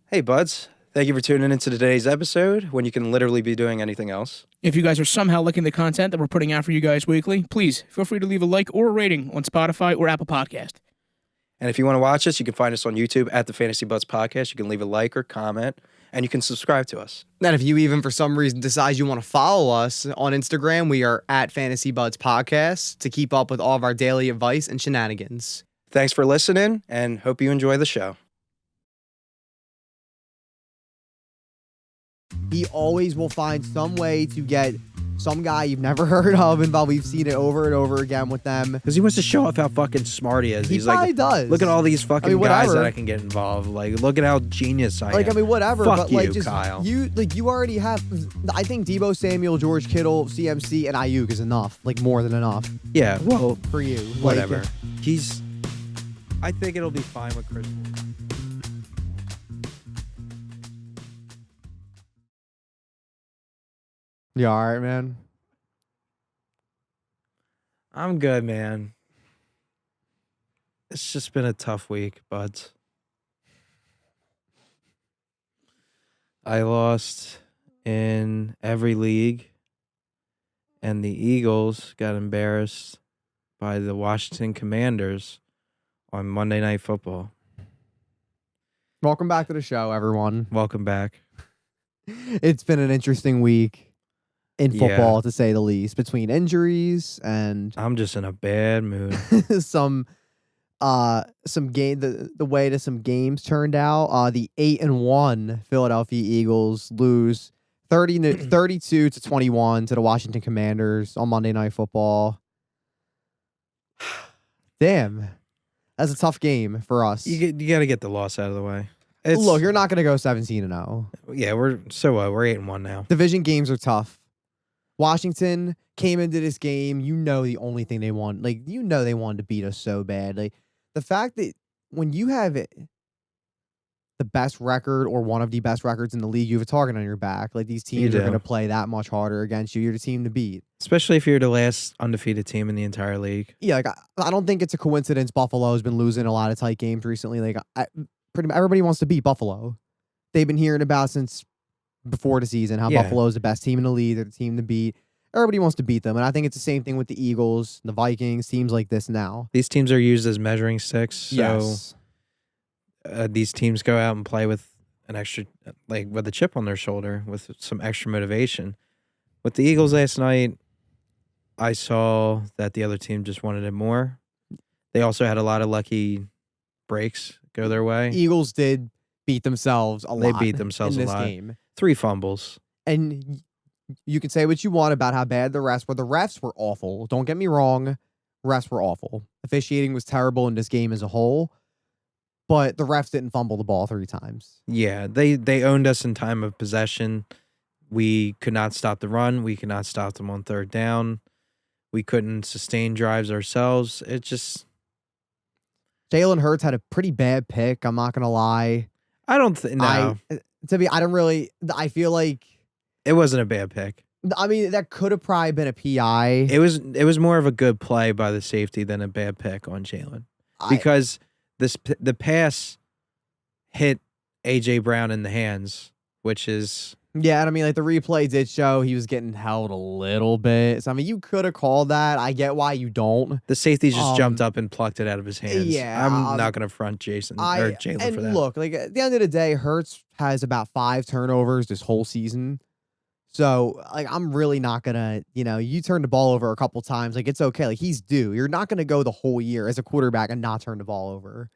Hey, buds. Thank you for tuning into today's episode when you can literally be doing anything else. If you guys are somehow liking the content that we're putting out for you guys weekly, please feel free to leave a like or a rating on Spotify or Apple Podcast. And if you want to watch us, you can find us on YouTube at the Fantasy Buds Podcast. You can leave a like or comment, and you can subscribe to us. And if you even for some reason decide you want to follow us on Instagram, we are at Fantasy Buds Podcast to keep up with all of our daily advice and shenanigans. Thanks for listening, and hope you enjoy the show. He always will find some way to get some guy you've never heard of involved. We've seen it over and over again with them. Because he wants to show off how fucking smart he is. He He's probably like, does. look at all these fucking guys whatever. that I can get involved. Like, look at how genius I am. Whatever. Fuck but you, like, just Kyle. You already have. I think Debo Samuel, George Kittle, CMC, and Ayuk is enough. Like more than enough. Yeah, well, For you. whatever. I think it'll be fine with Chris. You all right, man? I'm good, man. It's just been a tough week, buds. I lost in every league, and the Eagles got embarrassed by the Washington Commanders on Monday Night Football. Welcome back to the show, everyone. Welcome back. It's been an interesting week in football, to say the least, between injuries and I'm just in a bad mood. some game the way that some games turned out. The 8-1 Philadelphia Eagles lose 32-21 to the Washington Commanders on Monday Night Football. Damn. That's a tough game for us. You got to get the loss out of the way. Look, you're not going to go 17-0. Yeah, we're 8-1 now. Division games are tough. Washington came into this game, the only thing they want, they wanted to beat us so bad. Like, the fact that when you have the best record or one of the best records in the league, you have a target on your back. Like, these teams are going to play that much harder against you. You're the team to beat. Especially if you're the last undefeated team in the entire league. Yeah, like, I don't think it's a coincidence Buffalo has been losing a lot of tight games recently. Like, pretty much everybody wants to beat Buffalo. They've been hearing about since before the season how Buffalo is the best team in the league. They're the team to beat. Everybody wants to beat them. And I think it's the same thing with the Eagles, the Vikings, teams like this now. These teams are used as measuring sticks. So Yes. These teams go out and play with an extra, like with a chip on their shoulder, with some extra motivation. With the Eagles last night, I saw that the other team just wanted it more. They also had a lot of lucky breaks go their way. Eagles did beat themselves a lot. They beat themselves in a this lot. game. 3 fumbles. And you can say what you want about how bad the refs were. The refs were awful. Don't get me wrong. Refs were awful. Officiating was terrible in this game as a whole. But the refs didn't fumble the ball 3 times. Yeah, they owned us in time of possession. We could not stop the run. We could not stop them on third down. We couldn't sustain drives ourselves. It just... Jalen Hurts had a pretty bad pick. I'm not going to lie. I don't think... No. I feel like... It wasn't a bad pick. I mean, that could have probably been a PI. It was more of a good play by the safety than a bad pick on Jalen. Because the pass hit A.J. Brown in the hands, which is... Yeah, and I mean, like, the replay did show he was getting held a little bit. So, I mean, you could have called that. I get why you don't. The safety just jumped up and plucked it out of his hands. Yeah. I'm not going to front Jalen for that. Look, like, at the end of the day, Hurts has about 5 turnovers this whole season. So, like, I'm really not going to, you turn the ball over a couple times. Like, it's okay. Like, he's due. You're not going to go the whole year as a quarterback and not turn the ball over.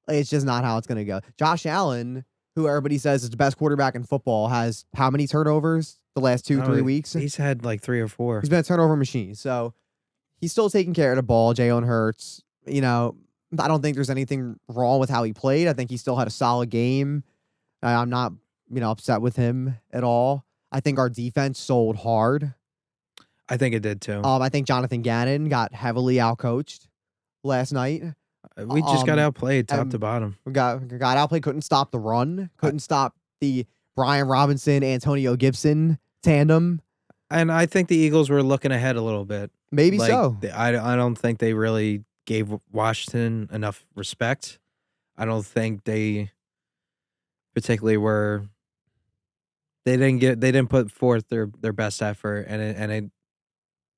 Like, it's just not how it's going to go. Josh Allen, who everybody says is the best quarterback in football, has how many turnovers the last 2-3 weeks? He's had like 3 or 4. He's been a turnover machine. So he's still taking care of the ball. Jalen Hurts, I don't think there's anything wrong with how he played. I think he still had a solid game. I'm not, upset with him at all. I think our defense sold hard. I think it did too. I think Jonathan Gannon got heavily outcoached last night. We just got outplayed top to bottom. We got outplayed. Couldn't stop the run. Couldn't stop the Brian Robinson, Antonio Gibson tandem. And I think the Eagles were looking ahead a little bit. Maybe so. I don't think they really gave Washington enough respect. I don't think they particularly were they didn't put forth their best effort, and it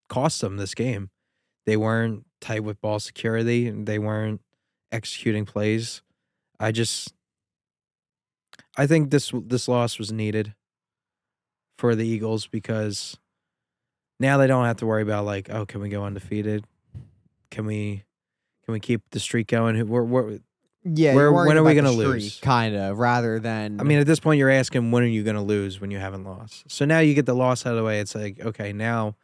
cost them this game. They weren't tight with ball security, and they weren't executing plays. I think this loss was needed for the Eagles because now they don't have to worry about like, oh, can we go undefeated? Can we keep the streak going? Yeah, you're worried when are we about gonna the lose? streak, kind of, rather than. I mean, at this point, you're asking when are you gonna lose when you haven't lost. So now you get the loss out of the way. It's like, okay, now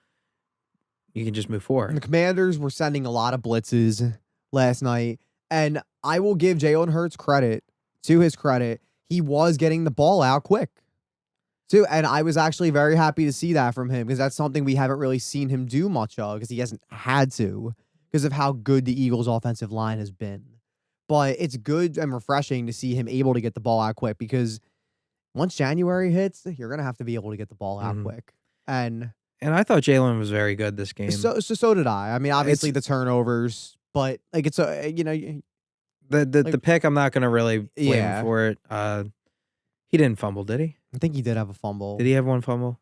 you can just move the forward. Commanders were sending a lot of blitzes last night, and I will give Jalen Hurts credit. To his credit, he was getting the ball out quick. Too, and I was actually very happy to see that from him because that's something we haven't really seen him do much of because he hasn't had to because of how good the Eagles' offensive line has been. But it's good and refreshing to see him able to get the ball out quick because once January hits, you're gonna have to be able to get the ball out Mhm. quick. And And I thought Jalen was very good this game. so did I. I mean, obviously the turnovers, but like it's a The pick, I'm not gonna really blame him yeah. for it. He didn't fumble, did he? I think he did have a fumble. Did he have one fumble?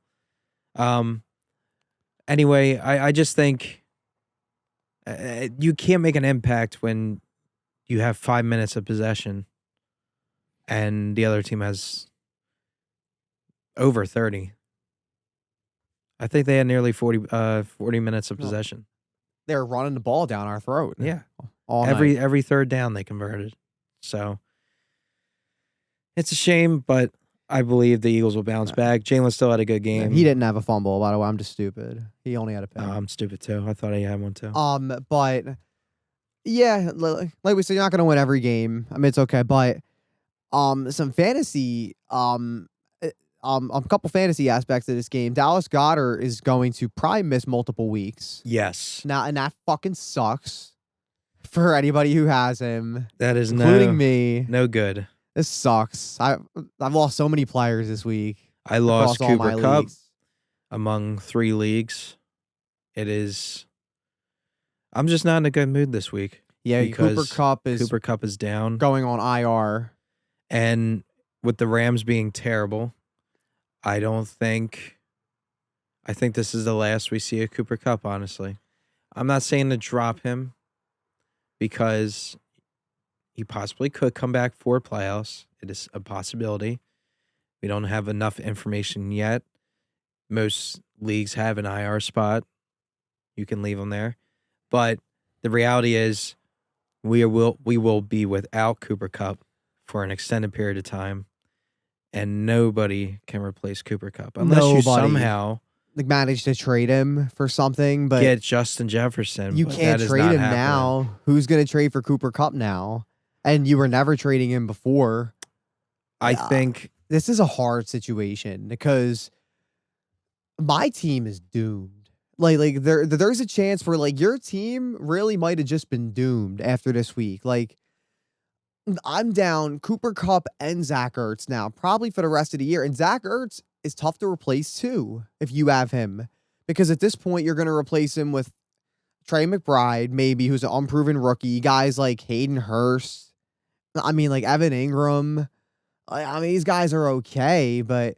Anyway, I just think you can't make an impact when you have 5 minutes of possession and the other team has over 30. I think they had nearly 40 minutes of No. possession. They're running the ball down our throat. Yeah. All night. Every third down they converted. So it's a shame, but I believe the Eagles will bounce back. Jalen still had a good game. He didn't have a fumble, by the way. I'm just stupid. He only had a pick. I'm stupid too. I thought he had one too. But yeah, like we said, you're not gonna win every game. I mean, it's okay, but some fantasy, a couple fantasy aspects of this game. Dallas Goedert is going to probably miss multiple weeks Yes. now, and that fucking sucks for anybody who has him, That is including me. no good. This sucks. I've lost so many players this week. I lost across all my Cooper Kupp leagues. among 3 leagues. I'm just not in a good mood this week. Yeah, Cooper because Kupp is down. going on IR. And with the Rams being terrible, I think this is the last we see of Cooper Kupp, honestly. I'm not saying to drop him because he possibly could come back for playoffs. It is a possibility. We don't have enough information yet. Most leagues have an IR spot. You can leave him there. But the reality is we will be without Cooper Kupp for an extended period of time. And nobody can replace Cooper Kupp unless you somehow like manage to trade him for something, but get Justin Jefferson. you but can't that is trade not him happening. now. Who's going to trade for Cooper Kupp now? And you were never trading him before. I think This is a hard situation because my team is doomed. Like there's a chance where like your team really might have just been doomed after this week. Like I'm down Cooper Kupp and Zach Ertz now, probably for the rest of the year. And Zach Ertz is tough to replace too if you have him. Because at this point, you're going to replace him with Trey McBride, maybe, who's an unproven rookie. Guys like Hayden Hurst. I mean, like Evan Ingram. I mean, these guys are okay, but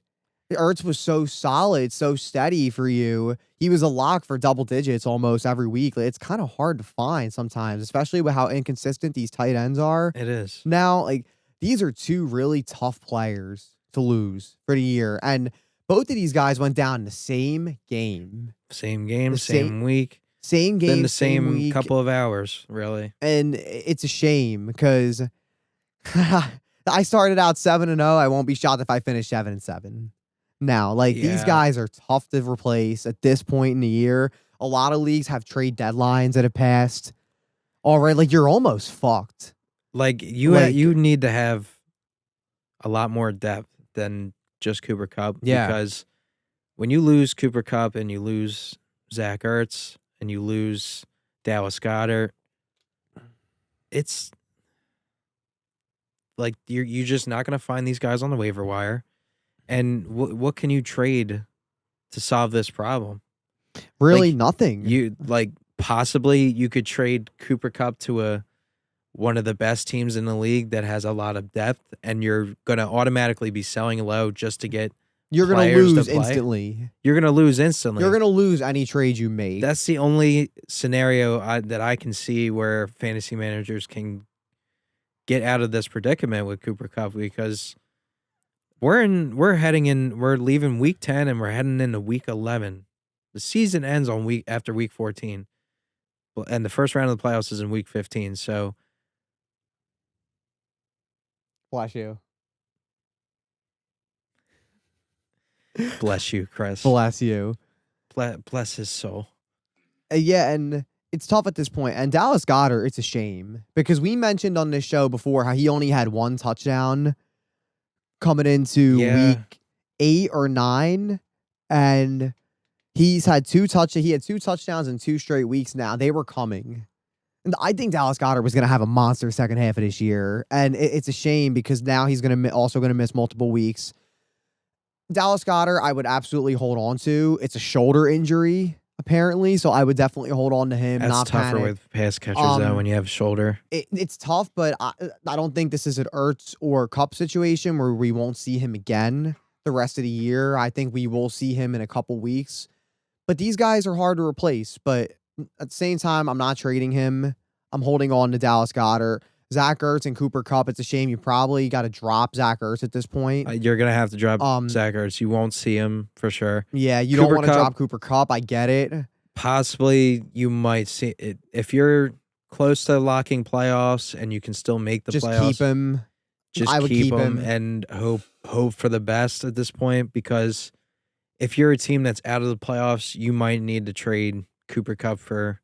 Ertz was so solid, so steady for you. He was a lock for double digits almost every week. Like, it's kind of hard to find sometimes, especially with how inconsistent these tight ends are. it is. Now, like, these are 2 really tough players to lose for the year. And both of these guys went down in the same game. Same game, The same week. Same game, Then the same week. couple of hours, really. And it's a shame because I started out 7-0. I won't be shocked if I finish 7-7. Now, like these Yeah. guys are tough to replace at this point in the year. A lot of leagues have trade deadlines that have passed. All right, like you're almost fucked. Like you need to have a lot more depth than just Cooper Kupp. Yeah. Because when you lose Cooper Kupp and you lose Zach Ertz and you lose Dallas Goedert, it's like you're just not going to find these guys on the waiver wire. And what can you trade to solve this problem? Really Like, nothing. You like possibly you could trade Cooper Kupp to a one of the best teams in the league that has a lot of depth, and you're going to automatically be selling low just to get You're going to players to lose play. instantly. You're going to lose instantly. You're going to lose any trade you make. That's the only scenario that I can see where fantasy managers can get out of this predicament with Cooper Kupp, because we're leaving week 10 and we're heading into week 11. The season ends after week 14. And the first round of the playoffs is in week 15. So Bless you. bless you, Chris. Bless you. Bless his soul. Yeah, and it's tough at this point. And Dallas Goedert, it's a shame because we mentioned on this show before how he only had 1 touchdown coming into week 8 or 9, and he's had 2 touchdowns. He had 2 touchdowns in 2 straight weeks now. They were coming. And I think Dallas Goedert was going to have a monster second half of this year, and it's a shame because now he's also going to miss multiple weeks. Dallas Goedert, I would absolutely hold on to. It's a shoulder injury, apparently, so I would definitely hold on to him. That's not tougher panic. with pass catchers, though, when you have shoulder. It's tough, but I don't think this is an Ertz or Kupp situation where we won't see him again the rest of the year. I think we will see him in a couple weeks. But these guys are hard to replace. But at the same time, I'm not trading him. I'm holding on to Dallas Goedert. Zach Ertz and Cooper Kupp, it's a shame. You probably got to drop Zach Ertz at this point. You're going to have to drop Zach Ertz. You won't see him for sure. Yeah, you don't want to drop Cooper Kupp. I get it. Possibly you might see it. If you're close to locking playoffs and you can still make the playoffs. Just keep him. I would keep him and hope for the best at this point, because if you're a team that's out of the playoffs, you might need to trade Cooper Kupp for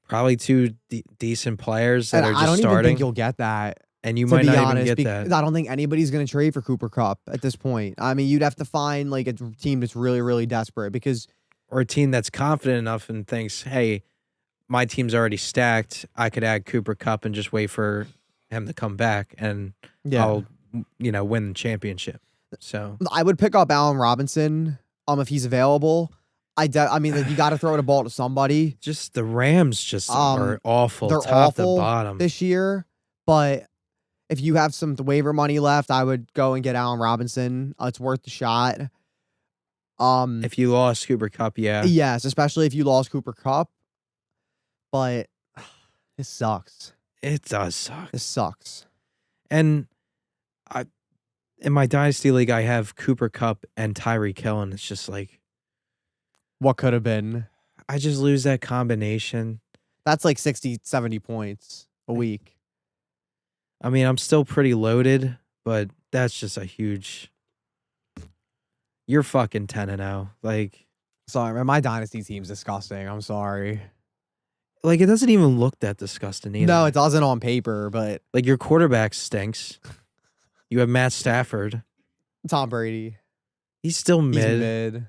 probably 2 decent players that are just starting. I don't even think you'll get that. And you might not even get that. I don't think anybody's going to trade for Cooper Kupp at this point. I mean, you'd have to find like a team that's really, really desperate because... Or a team that's confident enough and thinks, hey, my team's already stacked. I could add Cooper Kupp and just wait for him to come back, and I'll, win the championship. So I would pick up Allen Robinson if he's available. I mean, like, you got to throw the ball to somebody. Just the Rams just are awful. They're top awful to bottom this year. But if you have some waiver money left, I would go and get Allen Robinson. It's worth the shot. If you lost Cooper Kupp, yes, especially if you lost Cooper Kupp. But it sucks. It does suck. It sucks. And in my dynasty league, I have Cooper Kupp and Tyreek Hill, and it's just like, what could have been? I just lose that combination. That's like 60, 70 points a week. I mean, I'm still pretty loaded, but that's just a huge... You're fucking 10-0. Like, sorry, man. My dynasty team's disgusting. I'm sorry. Like, it doesn't even look that disgusting either. No, it doesn't on paper, but... Like, your quarterback stinks. You have Matt Stafford. Tom Brady. He's still mid. He's mid.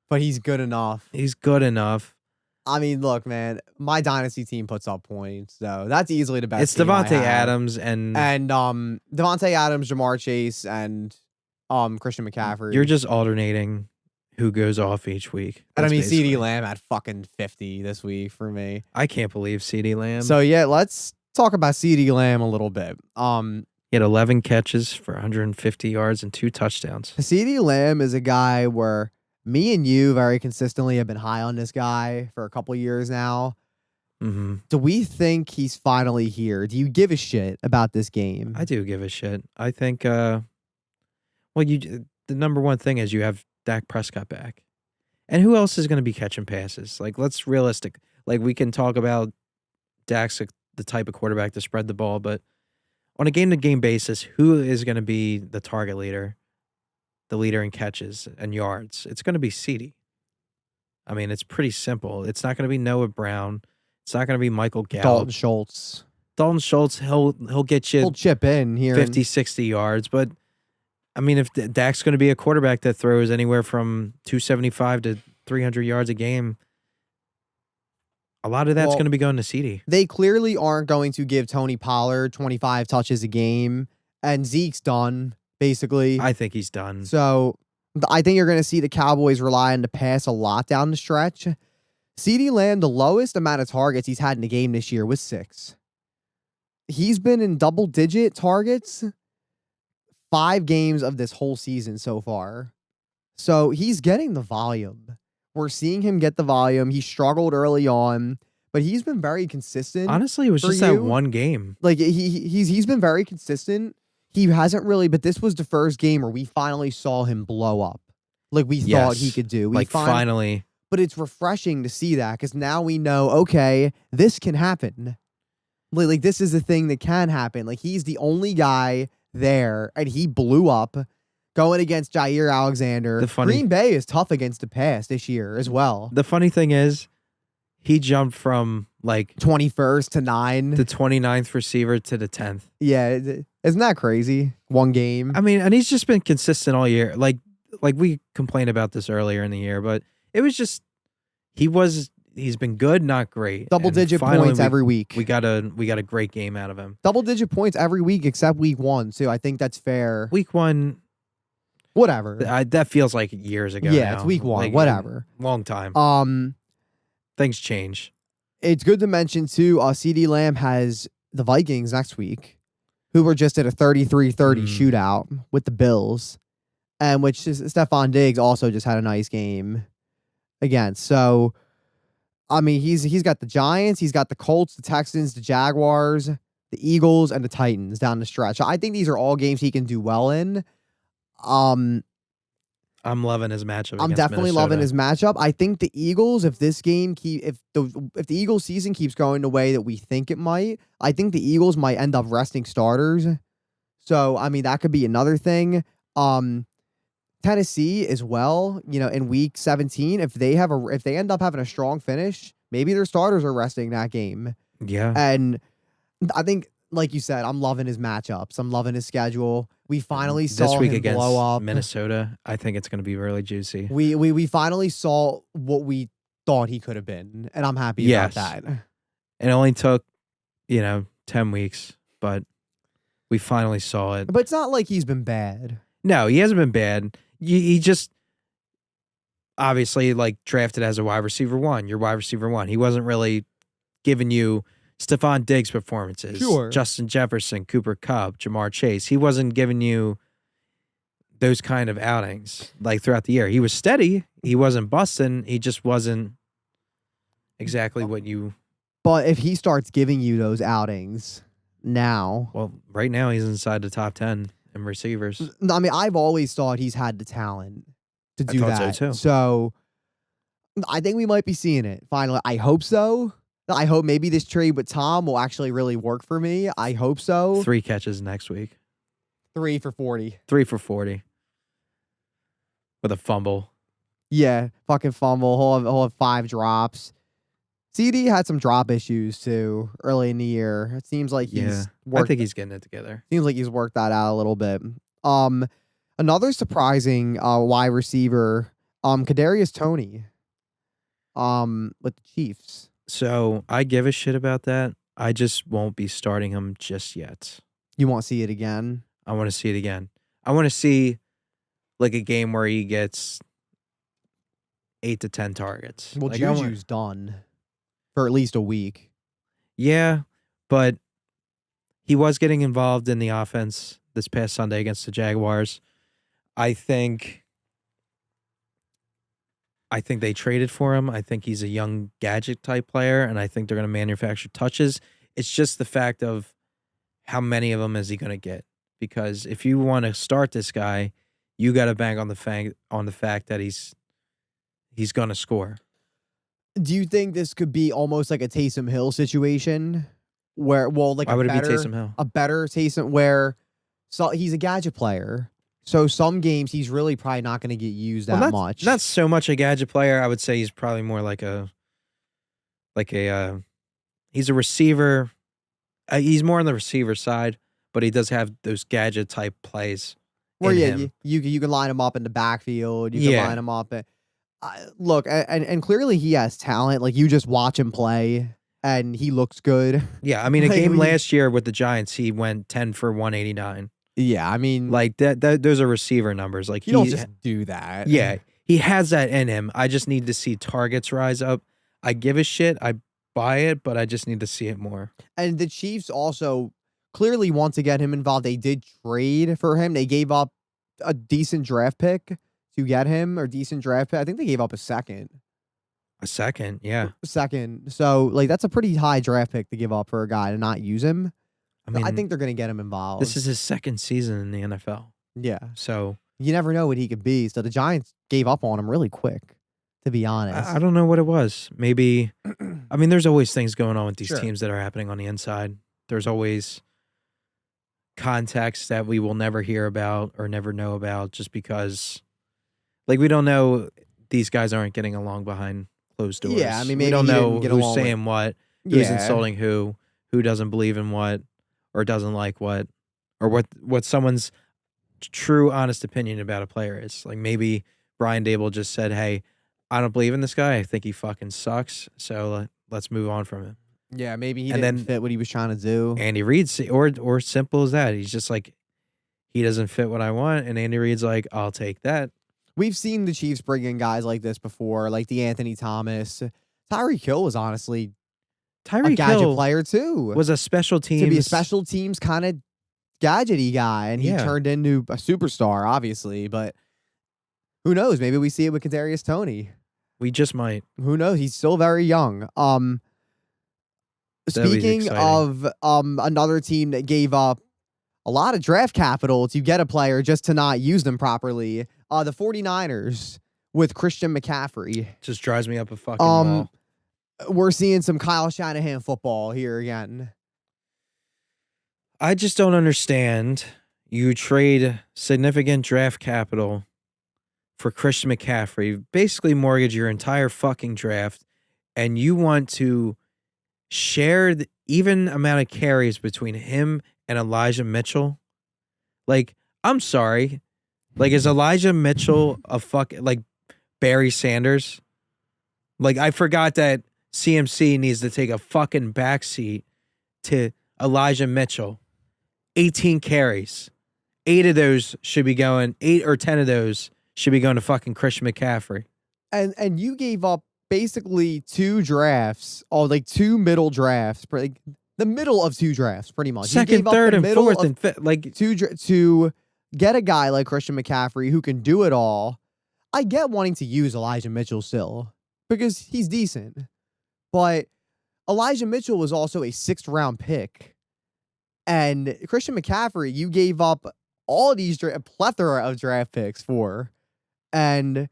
But he's good enough. He's good enough. I mean, look, man. My dynasty team puts up points, so that's easily the best. It's Devontae Adams and Devontae Adams, Jamar Chase, and Christian McCaffrey. You're just alternating who goes off each week. And I mean, CeeDee Lamb had fucking 50 this week for me. I can't believe CeeDee Lamb. So yeah, let's talk about CeeDee Lamb a little bit. He had 11 catches for 150 yards and 2 touchdowns. CeeDee Lamb is a guy where me and you very consistently have been high on this guy for a couple years now. Mm-hmm. Do we think he's finally here? Do you give a shit about this game? I do give a shit. I think, the number one thing is you have Dak Prescott back. And who else is going to be catching passes? Like, let's realistic. Like, we can talk about Dak's the type of quarterback to spread the ball, but on a game-to-game basis, who is going to be the target leader? The leader in catches and yards? It's going to be CeeDee. I mean, it's pretty simple. It's not going to be Noah Brown. It's not going to be Michael Gallup. Dalton Schultz. Dalton Schultz, he'll get you... He'll chip in here. 50, 60 yards. But, I mean, if Dak's going to be a quarterback that throws anywhere from 275 to 300 yards a game, a lot of that's going to be going to CeeDee. They clearly aren't going to give Tony Pollard 25 touches a game, and Zeke's done, basically. I think he's done. So I think you're going to see the Cowboys rely on the pass a lot down the stretch. CeeDee Lamb, the lowest amount of targets he's had in a game this year was 6. he's been in double-digit targets 5 games of this whole season so far. So he's getting the volume. We're seeing him get the volume. He struggled early on, but he's been very consistent. Honestly, it was for just that you. one game. Like he's been very consistent. He hasn't really, but this was the first game where we finally saw him blow up. Like we thought he Yes. could do. Like finally. But it's refreshing to see that because now we know, okay, this can happen. Like this is the thing that can happen. Like he's the only guy there, and he blew up going against Jair Alexander. Green Bay is tough against the pass this year as well. The funny thing is, he jumped from like 21st to 9. the 29th receiver to the 10th. Yeah, isn't that crazy? One game. I mean, and he's just been consistent all year. Like we complained about this earlier in the year, but it was just he's been good, not great. Double-digit points every week. We got a great game out of him. Double-digit points every week except week 1 too. I think that's fair. Week 1, whatever. That feels like years ago. Yeah, now. it's week 1. Like, Whatever. Long time. Things change. It's good to mention too. CD Lamb has the Vikings next week, who were just at a 33-30 shootout with the Bills, and which is Stephon Diggs also just had a nice game against. So, I mean, he's got the Giants, he's got the Colts, the Texans, the Jaguars, the Eagles, and the Titans down the stretch. I think these are all games he can do well in. I'm loving his matchup. I'm definitely loving his matchup. I think the Eagles, if this game if the Eagles season keeps going the way that we think it might, I think the Eagles might end up resting starters. So I mean that could be another thing. Tennessee as well, in week 17, if they end up having a strong finish, maybe their starters are resting that game. Yeah. And I think, like you said, I'm loving his matchups. I'm loving his schedule. We finally saw this week him against blow up Minnesota. I think it's going to be really juicy. We finally saw what we thought he could have been, and I'm happy about that. It only took, 10 weeks, but we finally saw it. But it's not like he's been bad. No, he hasn't been bad. He just obviously drafted as a wide receiver 1. You're wide receiver 1. He wasn't really giving you Stephon Diggs performances, Sure. Justin Jefferson, Cooper Kupp, Jamar Chase. He wasn't giving you those kind of outings throughout the year. He was steady. He wasn't busting. He just wasn't exactly what you. But if he starts giving you those outings now, well, right now he's inside the top 10 in receivers. I mean, I've always thought he's had the talent to do thought that. so too. So I think we might be seeing it finally. I hope so. I hope maybe this trade with Tom will actually really work for me. I hope so. 3 catches next week. 3 for 40. 3 for 40. With a fumble. Yeah, fucking fumble. He'll have 5 drops. CD had some drop issues too early in the year. It seems like I think he's getting it together. Seems like he's worked that out a little bit. Another surprising wide receiver, Kadarius Toney, with the Chiefs. So I give a shit about that. I just won't be starting him just yet. You won't see it again? I want to see it again. I want to see a game where he gets 8 to 10 targets. Well, Juju's done for at least a week. Yeah, but he was getting involved in the offense this past Sunday against the Jaguars. I think they traded for him. I think he's a young gadget type player, and I think they're going to manufacture touches. It's just the fact of how many of them is he going to get? Because if you want to start this guy, you got to bank on the fact that he's going to score. Do you think this could be almost like a Taysom Hill situation, where why would it be Taysom Hill? A better Taysom where he's a gadget player. So some games he's really probably not going to get used that much. Not so much a gadget player. I would say he's probably more he's a receiver. He's more on the receiver side, but he does have those gadget type plays. Where you can line him up in the backfield. You can line him up. Look, and clearly he has talent. Like you just watch him play, and he looks good. Yeah, I mean, a game last year with the Giants, he went 10 for 189. Yeah, I mean, that those are receiver numbers. Like you don't just do that. Yeah, he has that in him. I just need to see targets rise up. I give a shit. I buy it, but I just need to see it more. And the Chiefs also, clearly want to get him involved. They did trade for him. They gave up a decent draft pick to get him, or decent draft pick. I think they gave up a second. A second, yeah. Second. So, like, that's a pretty high draft pick to give up for a guy to not use him. I mean, I think they're going to get him involved. this is his second season in the NFL. Yeah. So You never know what he could be. So the Giants gave up on him really quick, to be honest. I don't know what it was. Maybe, I mean, there's always things going on with these Sure. teams that are happening on the inside. There's always context that we will never hear about or never know about just because, like, we don't know, these guys aren't getting along behind closed doors. Yeah, I mean, we maybe don't he know didn't get who's along with- saying what, who's Yeah. insulting who doesn't believe in what, or doesn't like what, or what someone's true, honest opinion about a player is. Like, maybe Brian Dable just said, hey, I don't believe in this guy. I think he fucking sucks. So let's move on from him. Yeah, maybe he And didn't then- fit what he was trying to do. Andy Reid's, or simple as that. He's just like, he doesn't fit what I want. And Andy Reid's like, I'll take that. We've seen the Chiefs bring in guys like this before, like the Anthony Thomas. Tyreek Hill was honestly a Tyreek gadget Hill player too. was a special teams. To be a special teams kind of gadgety guy, and he Yeah. turned into a superstar, obviously. But who knows? Maybe we see it with Kadarius Toney. We just might. Who knows? He's still very young. That'd be Speaking exciting. of another team that gave up a lot of draft capital to get a player just to not use them properly, the 49ers with Christian McCaffrey. Just drives me up a fucking wall. We're seeing some Kyle Shanahan football here again. I just don't understand. You trade significant draft capital for Christian McCaffrey, basically mortgage your entire fucking draft, and you want to share the even amount of carries between him and Elijah Mitchell? Like, I'm sorry. Like, is Elijah Mitchell a like Barry Sanders? Like, I forgot that CMC needs to take a fucking backseat to Elijah Mitchell. 18 carries. 8 of those should be going, 8 or 10 of those should be going to fucking Christian McCaffrey. And you gave up basically 2 drafts, or like 2 middle drafts, like the middle of 2 drafts, pretty much. You Second, gave up third, the and middle fourth, of and fifth. Like, to get a guy like Christian McCaffrey who can do it all. I get wanting to use Elijah Mitchell still because he's decent, but Elijah Mitchell was also a 6th round pick, and Christian McCaffrey you gave up all these a plethora of draft picks for, and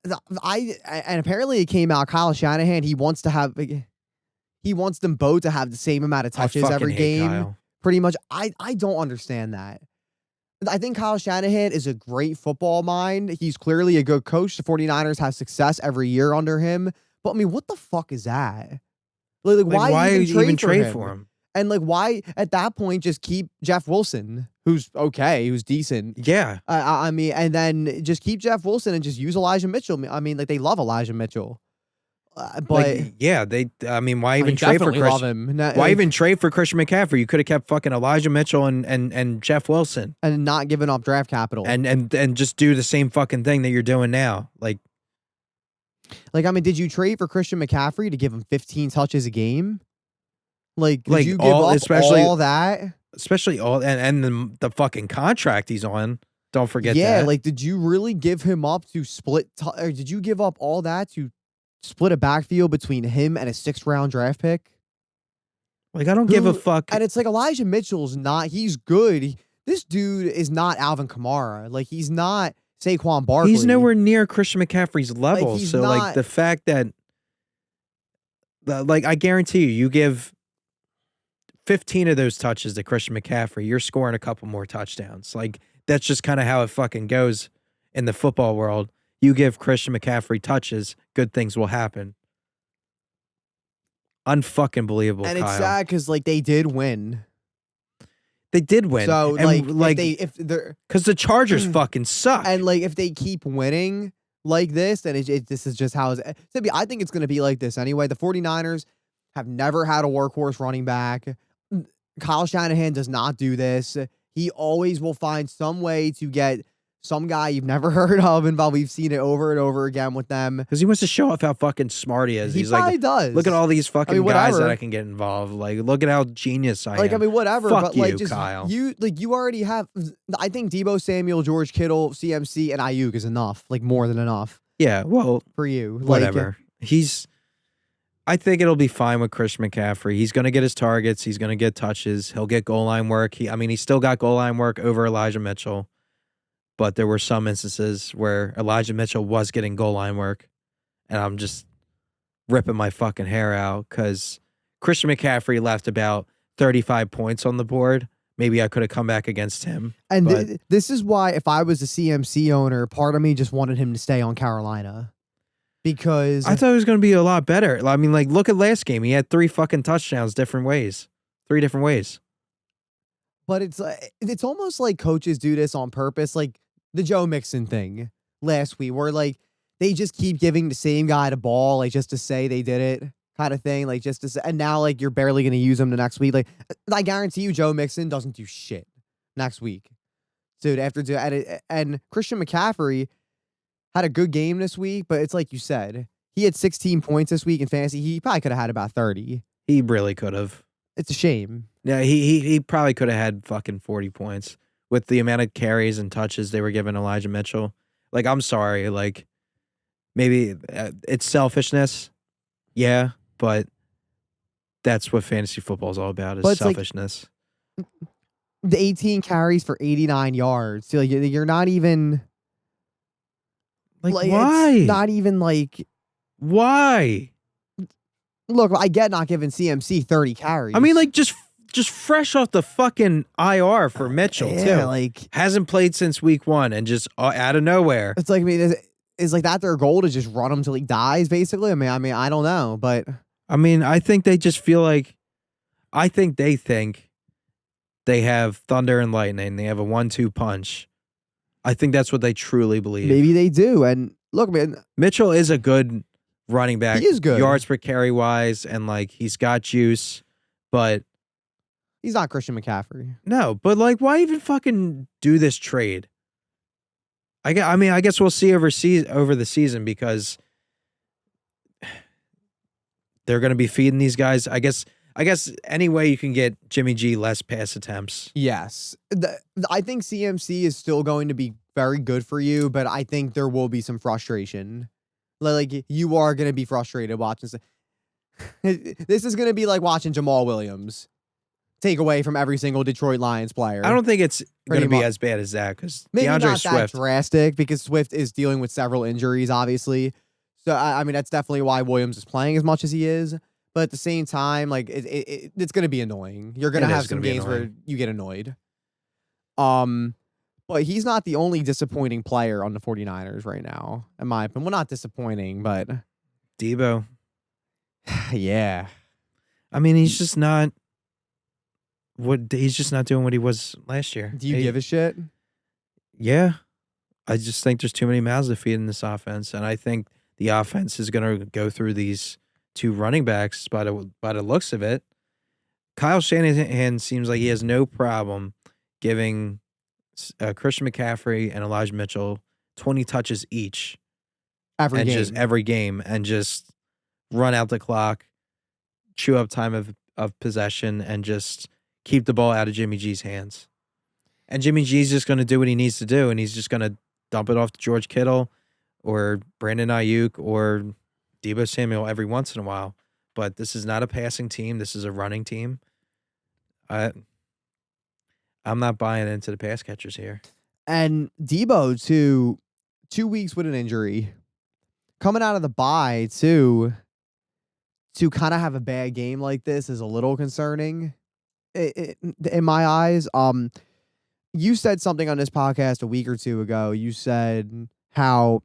apparently it came out Kyle Shanahan he wants them both to have the same amount of touches I fucking every hate game. Kyle. Pretty much. I don't understand that. I think Kyle Shanahan is a great football mind. He's clearly a good coach. The 49ers have success every year under him. But, I mean, what the fuck is that? Like why even trade for him? And, like, why, at that point, just keep Jeff Wilson, who's okay, who's decent. Yeah. I mean, and then just keep Jeff Wilson and just use Elijah Mitchell. I mean, like, they love Elijah Mitchell. But Like, yeah, I mean, why even I trade for definitely love Christian? him. Why even trade for Christian McCaffrey? You could have kept fucking Elijah Mitchell and Jeff Wilson and not giving up draft capital. and just do the same fucking thing that you're doing now. Like, I mean, did you trade for Christian McCaffrey to give him 15 touches a game? Like, did Like, you give up especially- all that? especially all and the fucking contract he's on. Don't forget Yeah, that. like, did you really give him up to split? Or did you give up all that to split a backfield between him and a 6th round draft pick? Like, I don't give a fuck. And it's like Elijah Mitchell's not. He's good. This dude is not Alvin Kamara. Like, he's not Saquon Barkley. He's nowhere near Christian McCaffrey's level. he's So, like, not- the fact that, like, I guarantee you give 15 of those touches to Christian McCaffrey, you're scoring a couple more touchdowns. Like, that's just kind of how it fucking goes in the football world. You give Christian McCaffrey touches, good things will happen. Unfucking believable, And Kyle. it's sad because, like, they did win. They did win. So, and, like, if they're because the Chargers fucking suck. and like if they keep winning like this, then this is just how it's to be. I think it's going to be like this anyway. The 49ers have never had a workhorse running back. Kyle Shanahan does not do this. He always will find some way to get some guy you've never heard of involved. We've seen it over and over again with them. Because he wants to show off how fucking smart he is. He He's probably like, does. look at all these fucking guys whatever. that I can get involved. Like, look at how genius I Like, am. I mean, whatever. Fuck but you, like, just Kyle. you already have. I think Debo Samuel, George Kittle, CMC, and Ayuk is enough. Like, more than enough Yeah, well, for you. whatever. I think it'll be fine with Christian McCaffrey. He's going to get his targets. He's going to get touches. He'll get goal line work. He still got goal line work over Elijah Mitchell. But there were some instances where Elijah Mitchell was getting goal line work. And I'm just ripping my fucking hair out because Christian McCaffrey left about 35 points on the board. Maybe I could have come back against him. And this is why, if I was a CMC owner, part of me just wanted him to stay on Carolina. Because I thought it was going to be a lot better. I mean, like, look at last game. He had 3 fucking touchdowns 3 different ways. But it's almost like coaches do this on purpose, like the Joe Mixon thing last week, where like they just keep giving the same guy the ball, like just to say they did it, kind of thing, like just to say, and now like you're barely going to use him the next week. Like I guarantee you, Joe Mixon doesn't do shit next week, dude. And Christian McCaffrey had a good game this week, but it's like you said, he had 16 points this week in fantasy. He probably could have had about 30. He really could have. It's a shame. Yeah, he probably could have had fucking 40 points with the amount of carries and touches they were giving Elijah Mitchell. Like, I'm sorry. Like, maybe it's selfishness. Yeah, but that's what fantasy football is all about, is selfishness. Like, the 18 carries for 89 yards. So, like, you're not even... Like why? It's not even like... Why? Look, I get not giving CMC 30 carries. I mean, like, just fresh off the fucking IR for Mitchell, yeah, too. Like, hasn't played since week 1 and just out of nowhere. It's like, I mean, is like that their goal, to just run him till he dies, basically? I mean, I don't know, but... I mean, I think they just feel like... I think they think they have thunder and lightning. They have a 1-2 punch. I think that's what they truly believe. Maybe they do. And look, man... Mitchell is a good running back. He is good. Yards per carry wise, and, like, he's got juice, but... He's not Christian McCaffrey. No, but, like, why even fucking do this trade? I guess we'll see over the season, because they're going to be feeding these guys. I guess any way you can get Jimmy G less pass attempts. Yes. I think CMC is still going to be very good for you, but I think there will be some frustration. Like, you are going to be frustrated watching. This is going to be like watching Jamal Williams take away from every single Detroit Lions player. I don't think it's going to be as bad as that, because DeAndre not Swift. That drastic, because Swift is dealing with several injuries, obviously. So, I mean, that's definitely why Williams is playing as much as he is. But at the same time, like, it's going to be annoying. You're going to have some games where you get annoyed. But he's not the only disappointing player on the 49ers right now, in my opinion. Well, not disappointing, but... Debo. Yeah. I mean, he's just not doing what he was last year. Do you give a shit? Yeah. I just think there's too many mouths to feed in this offense, and I think the offense is going to go through these 2 running backs by the looks of it. Kyle Shanahan seems like he has no problem giving Christian McCaffrey and Elijah Mitchell 20 touches each every game, and just run out the clock, chew up time of possession, and just keep the ball out of Jimmy G's hands. And Jimmy G's just going to do what he needs to do, and he's just going to dump it off to George Kittle or Brandon Ayuk or Debo Samuel every once in a while. But this is not a passing team. This is a running team. I'm not buying into the pass catchers here. And Debo, too, 2 weeks with an injury. Coming out of the bye, too, to kind of have a bad game like this is a little concerning in my eyes. You said something on this podcast a week or 2 ago. You said how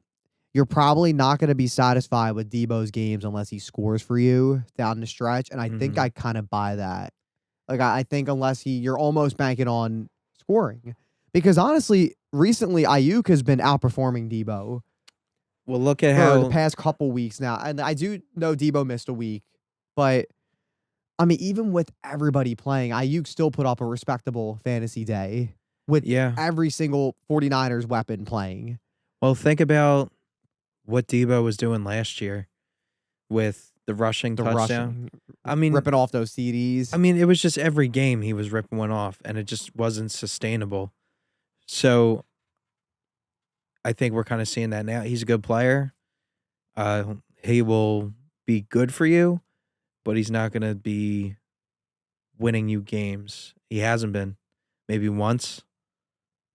you're probably not going to be satisfied with Debo's games unless he scores for you down the stretch. And I think I kind of buy that. Like, I think unless you're almost banking on scoring. Because honestly, recently Ayuk has been outperforming Debo. Well, look at for the past couple weeks now. And I do know Debo missed a week, but I mean, even with everybody playing, Ayuk still put up a respectable fantasy day. with Yeah. every single 49ers weapon playing. Well, think about what Debo was doing last year with the rushing The touchdown. rushing, I mean, ripping off those CDs. it was just every game he was ripping one off, and it just wasn't sustainable. So I think we're kind of seeing that now. He's a good player. He will be good for you, but he's not going to be winning you games. He hasn't been. Maybe once.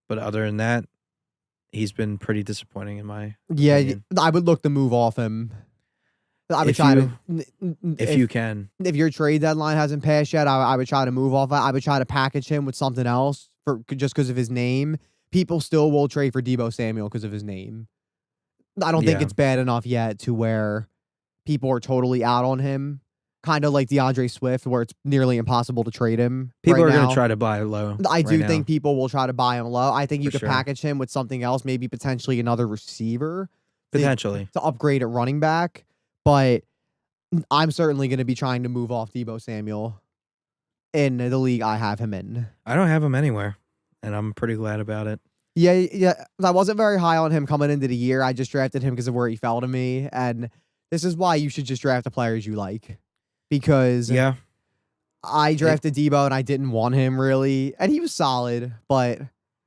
But other than that, he's been pretty disappointing in my opinion. I would look to move off him. I would If try you- to. If you can. If your trade deadline hasn't passed yet, I would try to move off. I would try to package him with something else just because of his name. People still will trade for Deebo Samuel because of his name. I don't think Yeah. it's bad enough yet to where people are totally out on him. Kind of like DeAndre Swift, where it's nearly impossible to trade him. People right are going now. to try to buy low. I do right think now. people will try to buy him low. I think you For could sure. package him with something else, maybe potentially another receiver Potentially. to upgrade at running back. But I'm certainly going to be trying to move off Deebo Samuel in the league I have him in. I don't have him anywhere, and I'm pretty glad about it. Yeah. I wasn't very high on him coming into the year. I just drafted him because of where he fell to me. And this is why you should just draft the players you like. Because Yeah. I drafted Deebo and I didn't want him really. And he was solid, but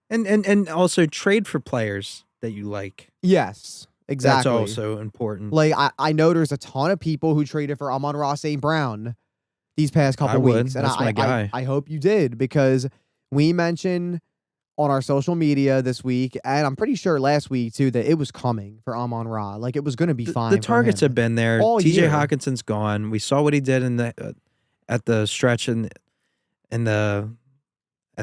And also trade for players that you like. yes, exactly. That's also important. Like, I know there's a ton of people who traded for Amon-Ra St. Brown these past couple I would. weeks. And That's my guy. I hope you did, because we mentioned on our social media this week, and I'm pretty sure last week too, that it was coming for Amon-Ra. Like, it was going to be fine. The for targets him. have been there. all TJ year. Hawkinson's gone. We saw what he did in the at the stretch at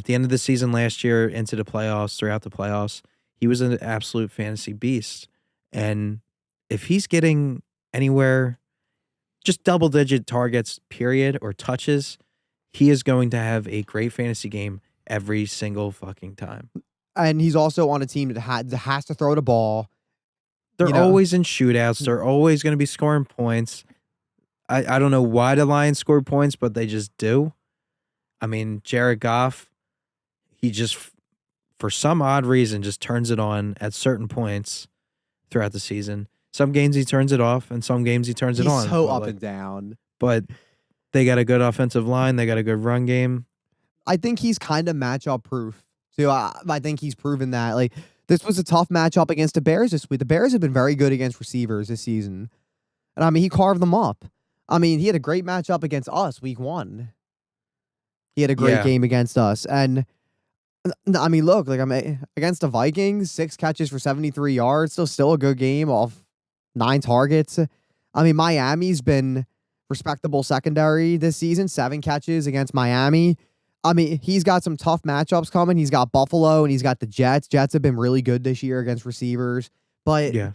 the end of the season last year into the playoffs, throughout the playoffs. He was an absolute fantasy beast. And if he's getting anywhere just double-digit targets, period, or touches, he is going to have a great fantasy game every single fucking time. And he's also on a team that has to throw the ball. They're You know- always in shootouts. They're always going to be scoring points. I don't know why the Lions scored points, but they just do. I mean, Jared Goff, he just, for some odd reason, just turns it on at certain points throughout the season. Some games he turns it off, and some games he turns He's it on. so But, up like, and down. but they got a good offensive line. They got a good run game. I think he's kind of matchup proof too. I think he's proven that. Like, this was a tough matchup against the Bears this week. The Bears have been very good against receivers this season, and I mean, he carved them up. I mean, he had a great matchup against us week 1. He had a great Yeah. game against us, and I mean, look, like, against the Vikings, 6 catches for 73 yards, still a good game off 9 targets. I mean, Miami's been respectable secondary this season, 7 catches against Miami. I mean, he's got some tough matchups coming. He's got Buffalo and he's got the Jets. Jets have been really good this year against receivers, but Yeah.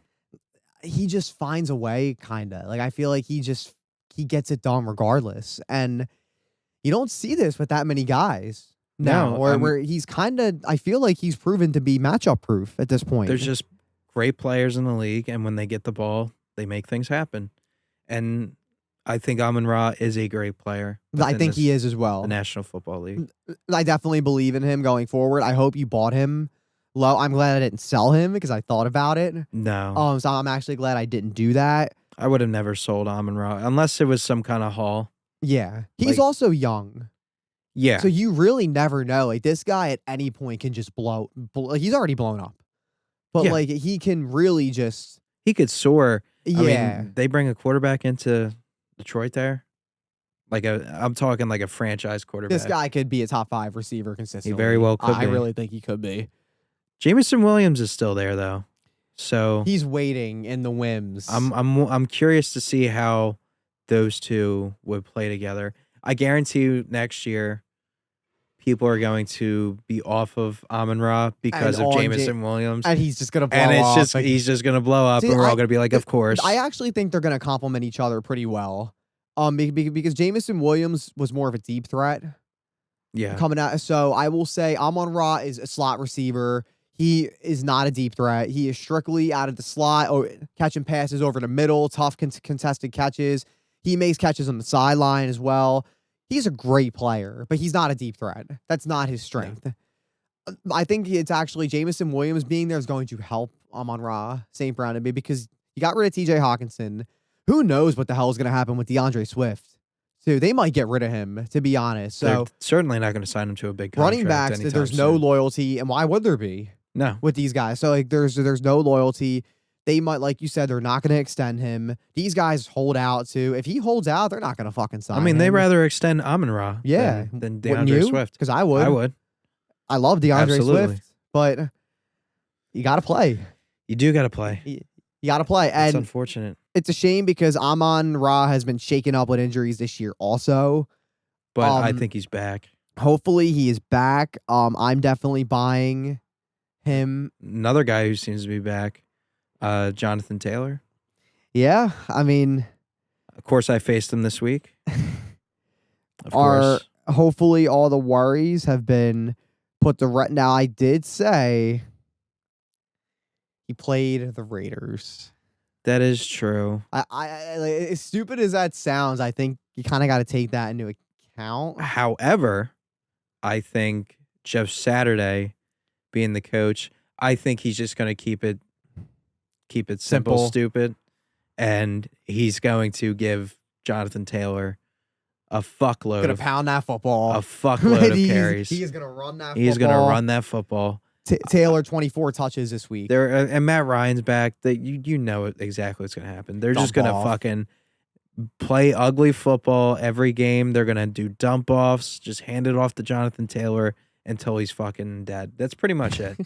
he just finds a way, kind of. Like, I feel like he gets it done regardless. And you don't see this with that many guys. No, where he's kind of, I feel like he's proven to be matchup proof at this point. There's just great players in the league, and when they get the ball, they make things happen. And I think Amon-Ra is a great player. I think he is as well. The National Football League. I definitely believe in him going forward. I hope you bought him low. I'm glad I didn't sell him because I thought about it. No. So I'm actually glad I didn't do that. I would have never sold Amon-Ra unless it was some kind of haul. Yeah. He's Like- also young. Yeah. So you really never know. Like, this guy at any point can just like, he's already blown up. But Yeah. like, he can really just, He could soar. yeah. I mean, they bring a quarterback into Detroit there. I'm talking like a franchise quarterback. This guy could be a top 5 receiver consistently. very well could I be. really think he could be. Jameson Williams is still there though. So He's waiting in the whims. I'm curious to see how those two would play together. I guarantee you next year people are going to be off of Amon-Ra because And of on Jameson Williams. and he's just gonna blow And it's off. just Like, he's just gonna blow up, See, and we're I- all gonna be like, of course. I actually think they're gonna complement each other pretty well. Because Jameson Williams was more of a deep threat yeah. coming out. So I will say Amon-Ra is a slot receiver. He is not a deep threat. He is strictly out of the slot or catching passes over the middle, tough contested catches. He makes catches on the sideline as well. He's a great player, but he's not a deep threat. That's not his strength. I think it's actually Jamison Williams being there is going to help Amon-Ra St. Brown to me because you got rid of TJ Hawkinson. Who knows what the hell is going to happen with DeAndre Swift? Too. They might get rid of him, to be honest. So They're certainly not going to sign him to a big contract. running backs, anytime there's no soon. loyalty, and why would there be No. with these guys? So like, there's no loyalty. They might, like you said, they're not going to extend him. These guys hold out too. If he holds out, they're not going to fucking sign I mean, him. they rather extend Amon-Ra Yeah. than Wouldn't DeAndre you? Swift. Because I would. I would. I love DeAndre Absolutely. Swift, but you got to play. You do got to play. You got to play. It's And unfortunate. it's a shame because Amon-Ra has been shaken up with injuries this year also. But I think he's back. Hopefully he is back. I'm definitely buying him. Another guy who seems to be back, Jonathan Taylor. Yeah, I mean, Of course, I faced him this week. Of Are- course. hopefully all the worries have been put to rest. Now, I did say he played the Raiders. That is true. I like, as stupid as that sounds, I think you kind of got to take that into account. However, I think Jeff Saturday, being the coach, I think he's just going to keep it simple, Simple. stupid, and he's going to give Jonathan Taylor a fuckload Gonna of pound that football. a fuckload of He's- carries. He is gonna run that. He's football. going to run that football. Taylor 24 touches this week. There and Matt Ryan's back. That you know exactly what's going to happen. They're just Dump going to off. fucking play ugly football every game. They're going to do dump offs. Just hand it off to Jonathan Taylor until he's fucking dead. That's pretty much it.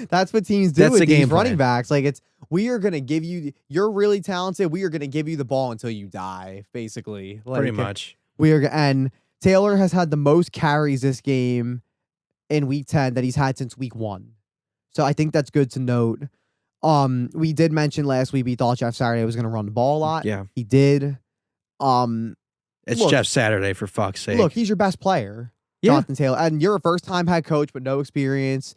That's what teams do That's with the these game running plan. backs. Like we are gonna give you. You're really talented. We are gonna give you the ball until you die. Basically, Pretty Like, much. We are, and Taylor has had the most carries this game in week 10 that he's had since week 1. So I think that's good to note. We did mention last week we thought Jeff Saturday was gonna run the ball a lot. Yeah. He did. It's Look- Jeff Saturday, for fuck's sake. Look, he's your best player, Yeah. Jonathan Taylor, and you're a first-time head coach with no experience.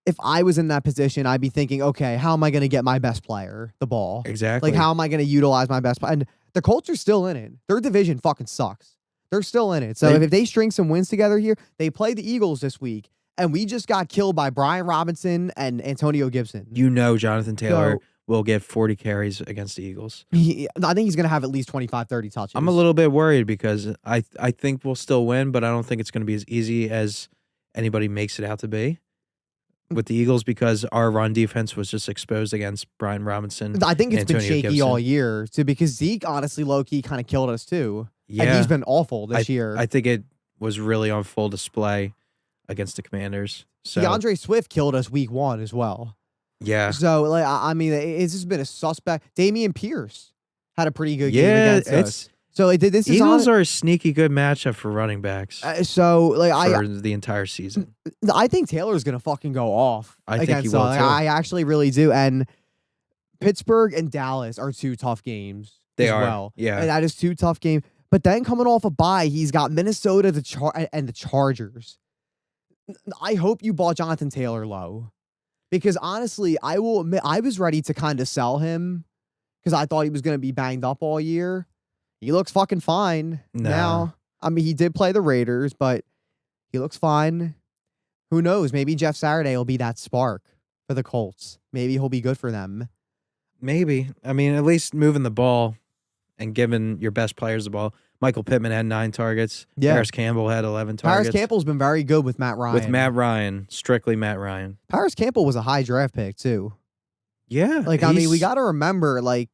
If I was in that position, I'd be thinking, okay, how am I going to get my best player the ball? Exactly. Like, how am I going to utilize my best player? And the Colts are still in it. Their division fucking sucks. They're still in it. So They- if they string some wins together here, they play the Eagles this week, and we just got killed by Brian Robinson and Antonio Gibson. You know Jonathan Taylor So- will get 40 carries against the Eagles. I think he's going to have at least 25, 30 touches. I'm a little bit worried because I think we'll still win, but I don't think it's going to be as easy as anybody makes it out to be with the Eagles because our run defense was just exposed against Brian Robinson. I think it's been Antonio shaky Gibson. all year, too, because Zeke, honestly, low-key kind of killed us, too. Yeah. And he's been awful this year. I think it was really on full display against the Commanders. So, DeAndre Swift killed us week 1 as well. yeah. So, like, I mean, it's just been a suspect. Damian Pierce had a pretty good game Yeah, against us. So, like, this is Eagles on, are a sneaky good matchup for running backs so, like, for the entire season. I think Taylor's gonna fucking go off. I think he against will, us. too. I actually really do. And Pittsburgh and Dallas are 2 tough games. They as are, well. yeah. And that is 2 tough games. But then coming off a bye, he's got Minnesota, and the Chargers. I hope you bought Jonathan Taylor low. Because honestly, I will admit, I was ready to kind of sell him because I thought he was going to be banged up all year. He looks fucking fine Nah. now. I mean, he did play the Raiders, but he looks fine. Who knows? Maybe Jeff Saturday will be that spark for the Colts. Maybe he'll be good for them. Maybe. I mean, at least moving the ball and giving your best players the ball. Michael Pittman had 9 targets. Yeah. Paris Campbell had 11 Paris targets. Campbell's been very good with Matt Ryan. With Matt Ryan, strictly Matt Ryan. Paris Campbell was a high draft pick, too. Yeah. Like, I mean, we he's- got to remember, like,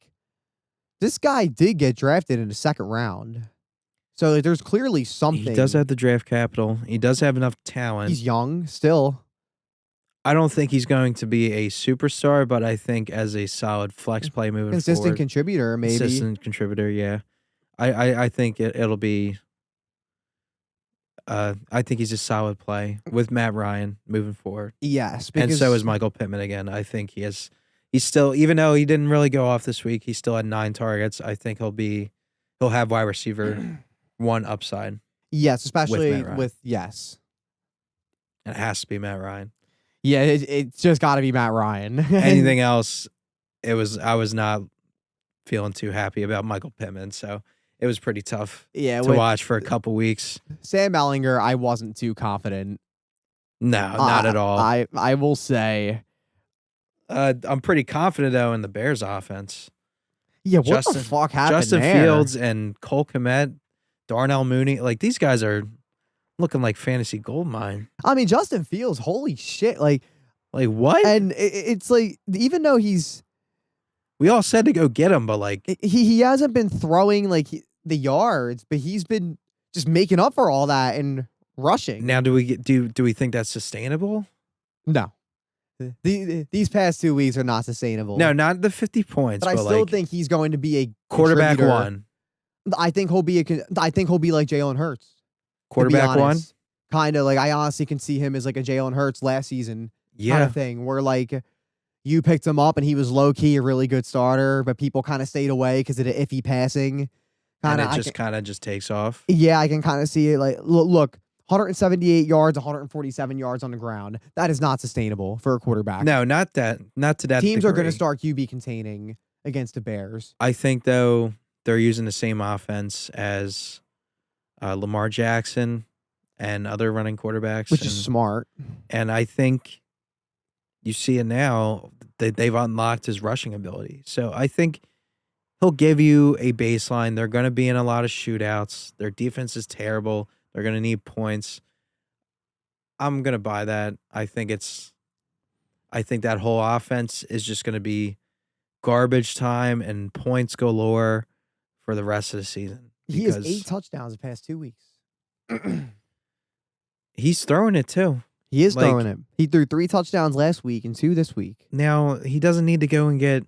this guy did get drafted in the 2nd round. So like, there's clearly something. He does have the draft capital. He does have enough talent. He's young still. I don't think he's going to be a superstar, but I think as a solid flex play moving Consistent forward. contributor, maybe. Consistent contributor, yeah. I think it'll be I think he's a solid play with Matt Ryan moving forward. Yes. And Because so is Michael Pittman again. I think he's still, even though he didn't really go off this week, he still had 9 targets. I think he'll have wide receiver 1 upside. Yes, especially Matt Ryan. with yes. And it has to be Matt Ryan. Yeah, it's just got to be Matt Ryan. Anything else, I was not feeling too happy about Michael Pittman, so it was pretty tough Yeah, to with watch for a couple weeks. Sam Ellinger, I wasn't too confident No, not at all. I will say, I'm pretty confident though in the Bears offense. yeah, what the fuck happened Justin there? Fields and Cole Kmet, Darnell Mooney, like these guys are looking like fantasy gold mine. I mean, Justin Fields, holy shit, like what? and it's like even though We all said to go get him, but like he hasn't been throwing like the yards, but he's been just making up for all that and rushing. now do we think that's sustainable? No. These past 2 weeks are not sustainable. No, not the 50 points, but I still think he's going to be a quarterback contributor. one. I think he'll be like Jalen Hurts. Quarterback one? Kind of like I honestly can see him as like a Jalen Hurts last season kind Yeah. of thing where like you picked him up and he was low key a really good starter, but people kind of stayed away because of the iffy passing. And it just kind of just takes off. Yeah, I can kind of see it. Like, look, 178 yards, 147 yards on the ground. That is not sustainable for a quarterback. No, not to that Teams are going to degree. start QB containing against the Bears. I think though they're using the same offense as Lamar Jackson and other running quarterbacks, Which is smart. And I think you see it now that they've unlocked his rushing ability. So I think he'll give you a baseline. They're going to be in a lot of shootouts. Their defense is terrible. They're going to need points. I'm going to buy that. I think that whole offense is just going to be garbage time and points galore for the rest of the season. He has 8 touchdowns the past 2 weeks. He's throwing it too. He is throwing it. He threw 3 touchdowns last week and 2 this week. Now, he doesn't need to go and get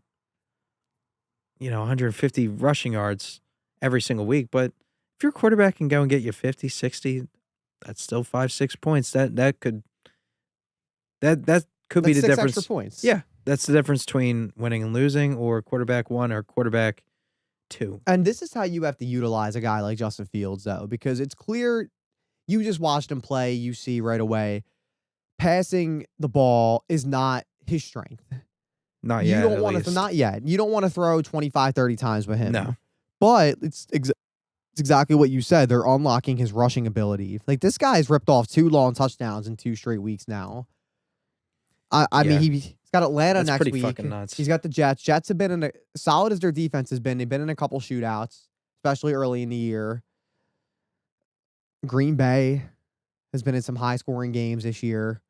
150 rushing yards every single week, but if your quarterback can go and get you 50, 60, that's still 5-6 points. That could be the 6 difference. Extra points. Yeah, that's the difference between winning and losing, or quarterback 1 or quarterback 2. And this is how you have to utilize a guy like Justin Fields, though, because it's clear you just watched him play. You see right away, passing the ball is not his strength. Not yet. You don't want to, not yet. You don't want to throw 25, 30 times with him. No. But it's exactly what you said. They're unlocking his rushing ability. Like, this guy's ripped off 2 long touchdowns in 2 straight weeks now. I mean, he's got Atlanta That's next pretty week. fucking nuts. He's got the Jets. Jets have been solid as their defense has been. They've been in a couple shootouts, especially early in the year. Green Bay has been in some high-scoring games this year.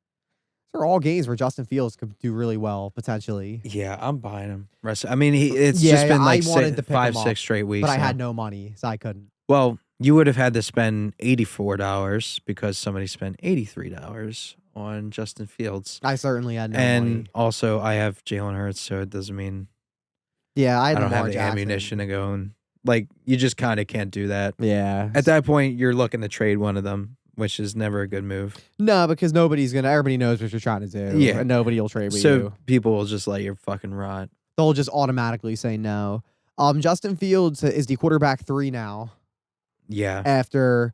These are all games where Justin Fields could do really well, potentially. Yeah, I'm buying him. I mean, it's just been like 5-6 straight weeks. But I had no money, so I couldn't. Well, you would have had to spend $84 because somebody spent $83 on Justin Fields. I certainly had no money. And also, I have Jalen Hurts, so it doesn't mean I don't have the ammunition to go and you just kind of can't do that. Yeah. At that point, you're looking to trade one of them, which is never a good move. No, because everybody knows what you're trying to do. Yeah. And nobody will trade with So you. people will just let you fucking rot. They'll just automatically say no. Justin Fields is the quarterback 3 now. Yeah. After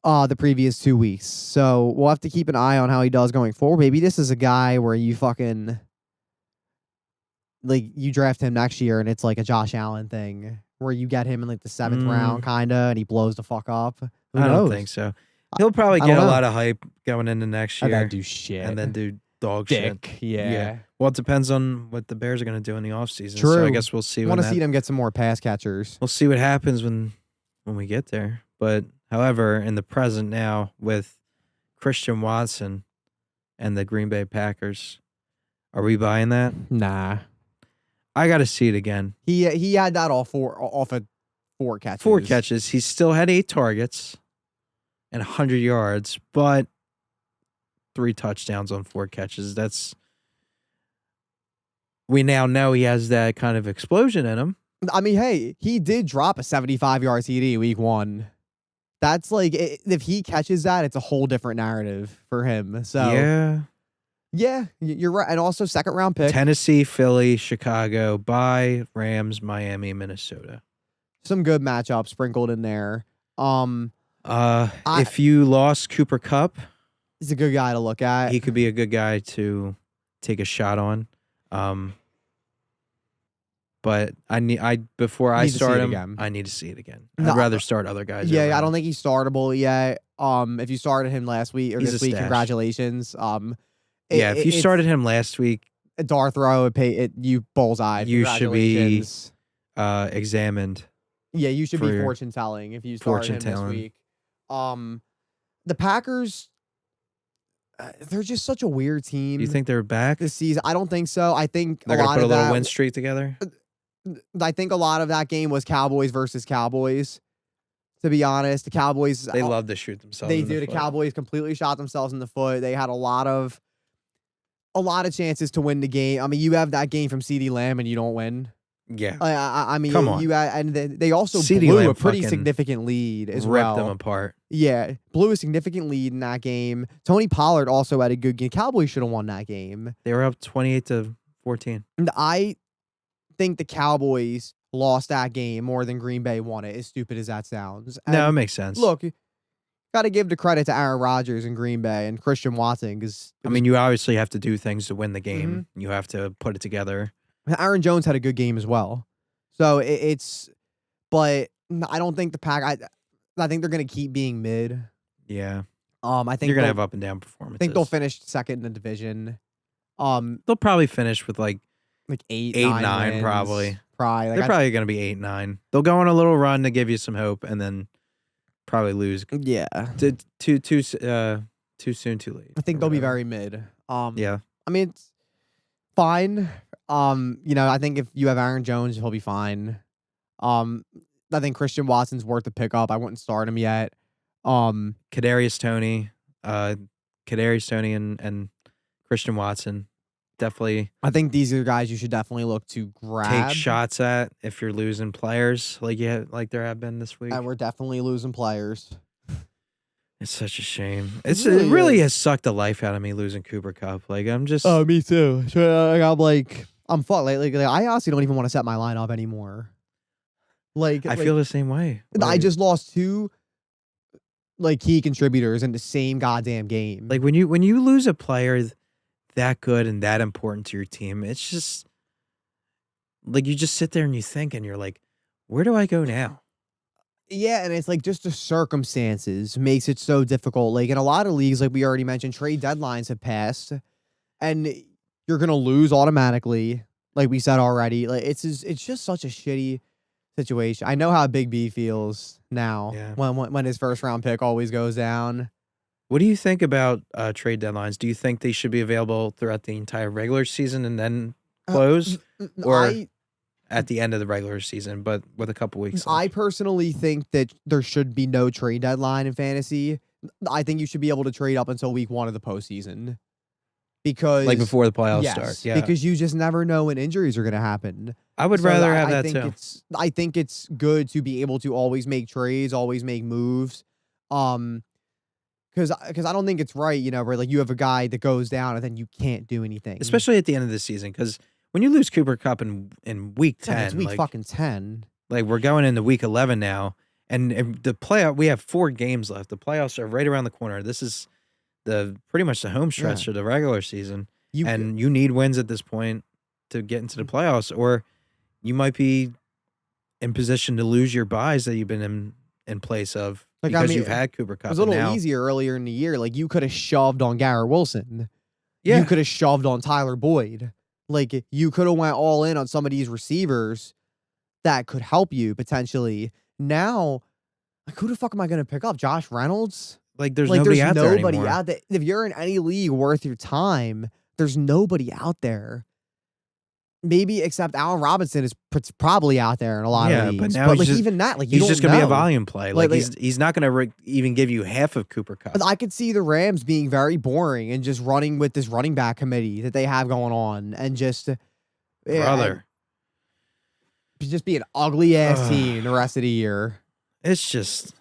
the previous 2 weeks. So we'll have to keep an eye on how he does going forward. Maybe this is a guy where you fucking you draft him next year and it's like a Josh Allen thing where you get him in like the 7th round kinda and he blows the fuck up. Who I don't knows? think so. He'll probably get a lot of hype going into next year. And then do shit. And then do dog Dick. shit. Yeah. Well, it depends on what the Bears are going to do in the offseason. True. So I guess we'll see. I want to see them get some more pass catchers. We'll see what happens when we get there. But however, in the present now with Christian Watson and the Green Bay Packers, are we buying that? Nah. I got to see it again. He had that off of 4 catches. 4 catches. He still had 8 targets and 100 yards, but 3 touchdowns on 4 catches. We now know he has that kind of explosion in him. I mean, hey, he did drop a 75-yard TD week 1. That's like, if he catches that, it's a whole different narrative for him. So yeah, you're right. And also 2nd round pick. Tennessee, Philly, Chicago, bye, Rams, Miami, Minnesota. Some good matchups sprinkled in there. If you lost Cooper Kupp, he's a good guy to look at. he could be a good guy to take a shot on. But before I Need to see start it him, again. I need to see it again. No, I'd rather start other guys. Yeah, over I him. don't think he's startable yet. If you started him last week or He's this a week, stash. congratulations. Yeah, if you started him last week, Darth Row, you bullseye. you should be Congratulations. examined Yeah, you should for be your fortune telling if you started fortune him this telling. week. The Packers, they're just such a weird team. Do you think they're back? This season? I don't think so. I think They're a gonna lot put a of little that. win streak together. I think a lot of that game was Cowboys versus Cowboys. To be honest, the Cowboys They love to shoot themselves. they in do. the The foot. Cowboys completely shot themselves in the foot. They had a lot of chances to win the game. I mean, you have that game from CeeDee Lamb and you don't win. Yeah, I mean, Come on. and they also CeeDee blew Lamb a pretty fucking significant lead as ripped well. them apart. Yeah, blew a significant lead in that game. Tony Pollard also had a good game. Cowboys should have won that game. They were up 28-14. And I think the Cowboys lost that game more than Green Bay won it, as stupid as that sounds. No, it And makes sense. look, got to give the credit to Aaron Rodgers and Green Bay and Christian Watson because I mean, you obviously have to do things to win the game. Mm-hmm. You have to put it together. Aaron Jones had a good game as well. So but I don't think the Pack. I think they're gonna keep being mid. Yeah, I think you're gonna they'll- have up and down performances. I think they'll finish second in the division. They'll probably finish with like 8, 8-9 wins, probably. Probably. They're probably gonna be 8-9. They'll go on a little run to give you some hope, and then probably lose. Yeah. Too soon, too late. I think or they'll be whatever. very mid. Yeah, I mean, it's fine. I think if you have Aaron Jones, he'll be fine. I think Christian Watson's worth a pickup. I wouldn't start him yet. Kadarius Toney, and Christian Watson definitely I think these are guys you should definitely look to grab. take shots at if you're losing players like there have been this week. And we're definitely losing players. It's such a shame. It It really really is. has sucked the life out of me losing Cooper Kupp. Like I'm just Me too. So I'm fucked. Like, I honestly don't even want to set my lineup anymore. I feel the same way. I just lost 2 key contributors in the same goddamn game. like when you lose a player that good and that important to your team, it's just like you just sit there and you think and you're like, where do I go now? yeah, and it's like just the circumstances makes it so difficult. Like in a lot of leagues, like we already mentioned, trade deadlines have passed, and you're gonna lose automatically. Like we said already, like it's just such a shitty situation. I know how Big B feels now Yeah. when his first round pick always goes down. What do you think about trade deadlines? Do you think they should be available throughout the entire regular season and then close, or at the end of the regular season, but with a couple weeks I left? personally think that there should be no trade deadline in fantasy. I think you should be able to trade up until week 1 of the postseason. Because Like before the playoffs yes, start. Yeah. because you just never know when injuries are going to happen. I would So rather I- have I that think too. I think it's good to be able to always make trades, always make moves. Because I don't think it's right, where like you have a guy that goes down and then you can't do anything. Especially at the end of the season, because when you lose Cooper Kupp in week 10, it's week like, fucking 10. like we're going into week 11 now, and the playoff, we have 4 games left. The playoffs are right around the corner. This is pretty much the home stretch of the regular season, and you need wins at this point to get into the playoffs, or you might be in position to lose your buys that you've been in place of because you've had Cooper Kupp. It was a little easier earlier in the year. Like you could have shoved on Garrett Wilson. Yeah. You could have shoved on Tyler Boyd. Like you could have went all in on some of these receivers that could help you potentially. Now, like who the fuck am I going to pick up? Josh Reynolds? Like there's nobody out there anymore. out there. If you're in any league worth your time, there's nobody out there. Maybe except Allen Robinson is probably out there in a lot of leagues. but now like he's just, even that, like you he's don't just gonna be a know. volume play. Like, he's not gonna even give you half of Cooper Kupp. I could see the Rams being very boring and just running with this running back committee that they have going on, and just Brother, just be an ugly ass Ugh. team the rest of the year. it's just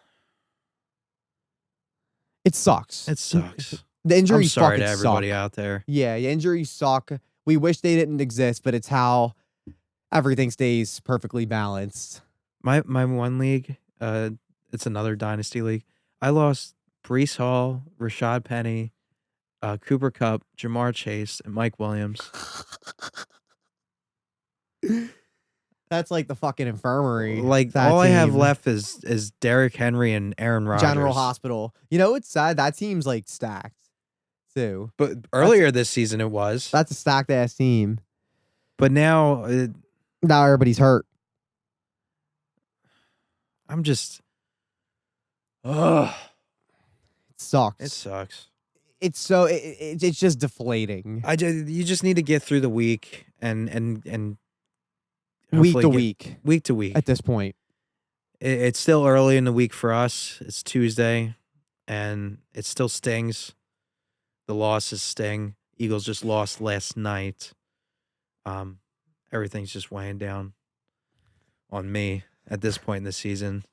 It sucks. it sucks. The I'm injuries sorry fucking to everybody suck. out there. Yeah, the injuries suck. We wish they didn't exist, but it's how everything stays perfectly balanced. My one league, it's another dynasty league. I lost Brees Hall, Rashad Penny, Cooper Kupp, Jamar Chase, and Mike Williams. That's like the fucking infirmary. Like that all I have team. left is Derrick Henry and Aaron Rodgers. General Hospital. You know, it's sad. That team's like stacked too. But earlier this season it was. That's a stacked ass team. But now Now everybody's hurt. I'm just. Ugh. It sucks. It sucks. It's so it's just deflating. You just need to get through the week and Week hopefully to get- week to week. at this point. It's still early in the week for us. It's Tuesday, and it still stings. The losses sting. Eagles just lost last night. Everything's just weighing down on me at this point in the season.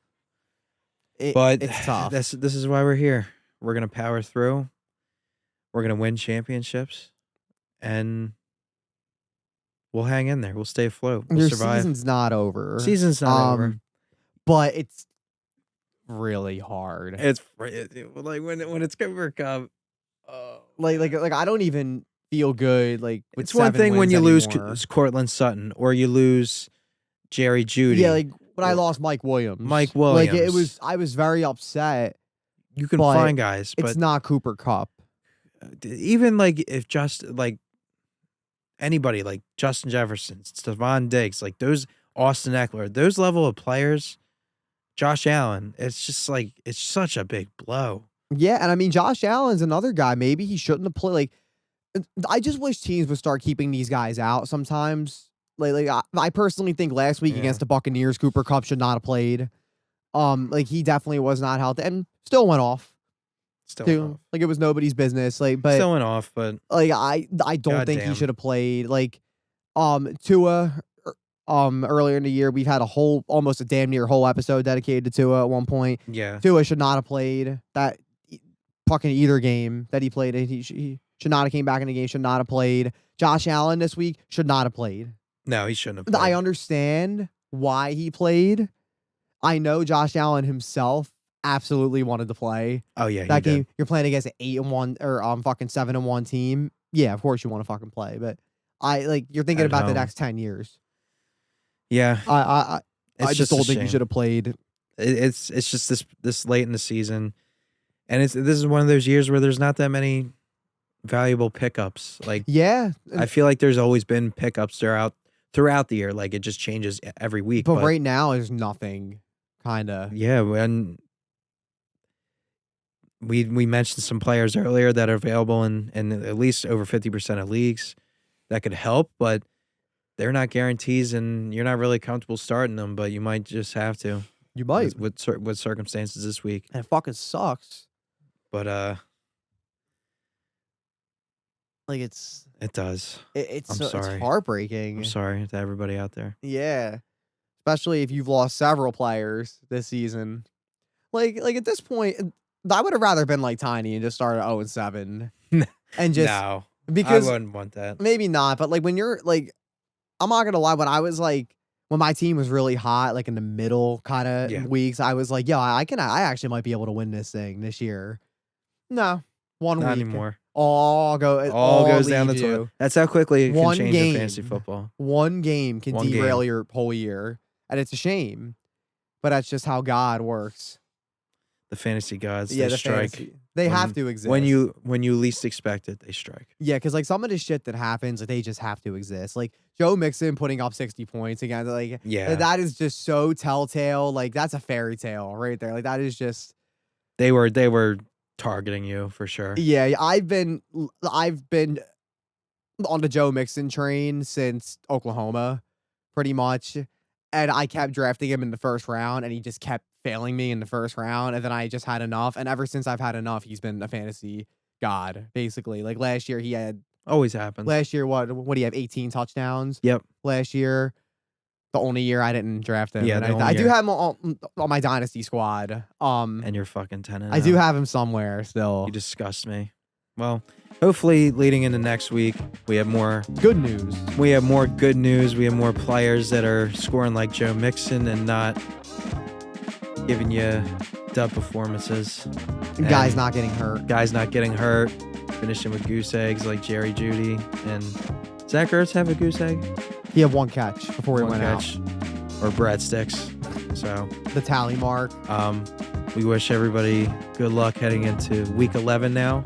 But it's tough. This is why we're here. We're gonna power through. We're gonna win championships, and we'll hang in there. We'll stay afloat. We'll Your survive. season's not over. Season's not over. But it's really hard. It's like when it's Cooper Cup. Like I don't even feel good. Like with It's one 7 thing when wins you lose anymore. Cortland Sutton or you lose Jerry Jeudy. Yeah, like when I lost Mike Williams. Mike Like it Williams. was. I was very upset. You can but find guys, but It's not Cooper Cup. even like if just like anybody like Justin Jefferson, Stephon Diggs, like those Austin Eckler, those level of players, Josh Allen, it's just like it's such a big blow. Yeah, and I mean Josh Allen's another guy. Maybe he shouldn't have played. Like I just wish teams would start keeping these guys out sometimes. Like I personally think last week Yeah. against the Buccaneers, Cooper Cup should not have played. Like he definitely was not healthy and still went off. Still Too. went off. Like it was nobody's business. Like, but Still went off, but like I don't think he Goddamn. should have played. Like, Tua. Earlier in the year, we've had almost a damn near whole episode dedicated to Tua at one point. yeah. Tua should not have played that fucking either game that he played. He should not have came back in the game. Should not have played. Josh Allen this week should not have played. No, he shouldn't have I played. understand why he played. I know Josh Allen himself absolutely wanted to play Oh yeah, he that did. game. You're playing against an 8-1 or fucking 7-1 team. Yeah, of course you want to fucking play, but you're thinking At about the home. next 10 years. Yeah, I it's just a don't think he shame. should have played. It's just this late in the season, and this is one of those years where there's not that many valuable pickups. Like Yeah, I feel like there's always been pickups throughout the year. Like it just changes every week. but right now there's nothing. Kind of. Yeah, when we mentioned some players earlier that are available in at least over 50% of leagues that could help, but they're not guarantees, and you're not really comfortable starting them. But you might just have to You might. with circumstances this week. And it fucking sucks. But Like it's it does. it's I'm so, sorry. it's heartbreaking. I'm sorry to everybody out there. Yeah. Especially if you've lost several players this season. Like at this point, I would have rather been like Tiny and just started 0-7. And just No, because I wouldn't want that. maybe not, but like when you're like, I'm not gonna lie, when I was like when my team was really hot, like in the middle kind of Yeah. weeks, I was like, yo, I actually might be able to win this thing this year. No. One Not week. anymore. All All goes down the leaves you. toilet. That's how quickly it can One change in fantasy game. football. One game can One derail game. your whole year. And it's a shame. But that's just how God works. The fantasy gods, Yeah, they the strike. fantasy. They have when- to exist. When you least expect it, they strike. Yeah, because like some of the shit that happens, like, they just have to exist. Like Joe Mixon putting up 60 points again. Like Yeah. that is just so telltale. Like that's a fairy tale right there. Like that is just They were targeting you for sure. yeah. I've been on the Joe Mixon train since Oklahoma, pretty much. And I kept drafting him in the first round, and he just kept failing me in the first round. And then I just had enough. And ever since I've had enough, he's been a fantasy god, basically. Like last year, he had Always happens. what do you have? 18 touchdowns. Yep. Last year, the only year I didn't draft him. Yeah, And the only I do year. have him on my dynasty squad. And you're fucking 10 and I do 0. have him somewhere still. You disgust me. Well, hopefully leading into next week, we have more Good news. good news. We have more players that are scoring like Joe Mixon and not giving you dub performances. Guys And not getting hurt. guys not getting hurt, finishing with goose eggs like Jerry Jeudy. And Zach Ertz have a goose egg? He had one catch before he One went catch. out. or breadsticks. So The tally mark. we wish everybody good luck heading into week 11 now.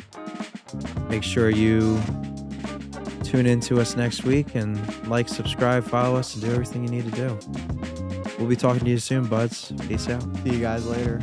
Make sure you tune in to us next week and like, subscribe, follow us, and do everything you need to do. We'll be talking to you soon, buds. Peace out. See you guys later.